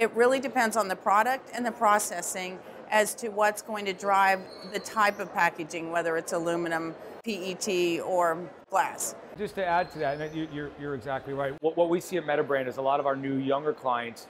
It really depends on the product and the processing as to what's going to drive the type of packaging, whether it's aluminum, PET, or glass. Just to add to that, and you're exactly right. What we see at Metabrand is a lot of our new younger clients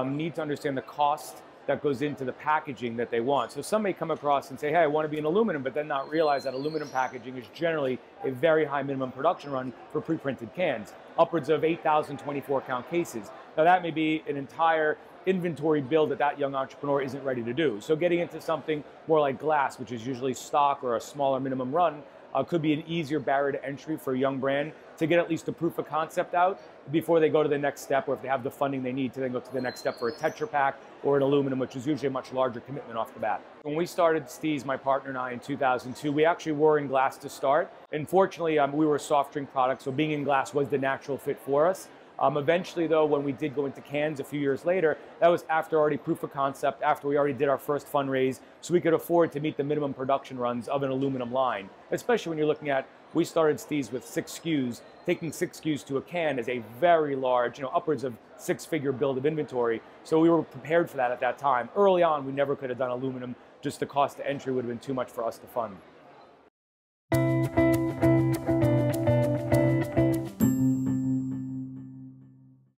need to understand the cost that goes into the packaging that they want. So some may come across and say, hey, I want to be in aluminum, but then not realize that aluminum packaging is generally a very high minimum production run for pre-printed cans, upwards of 8,000 24-count cases. Now that may be an entire inventory build that young entrepreneur isn't ready to do. So getting into something more like glass, which is usually stock or a smaller minimum run, could be an easier barrier to entry for a young brand to get at least a proof of concept out before they go to the next step, or if they have the funding they need to then go to the next step for a Tetra Pak or an aluminum, which is usually a much larger commitment off the bat. When we started Steez, my partner and I, in 2002, we actually were in glass to start. Unfortunately, we were a soft drink product, so being in glass was the natural fit for us. Eventually, though, when we did go into cans a few years later, that was after already proof of concept, after we already did our first fundraise, so we could afford to meet the minimum production runs of an aluminum line. Especially when you're looking at, we started Steez with 6 SKUs. Taking 6 SKUs to a can is a very large, upwards of 6-figure build of inventory. So we were prepared for that at that time. Early on, we never could have done aluminum. Just the cost to entry would have been too much for us to fund.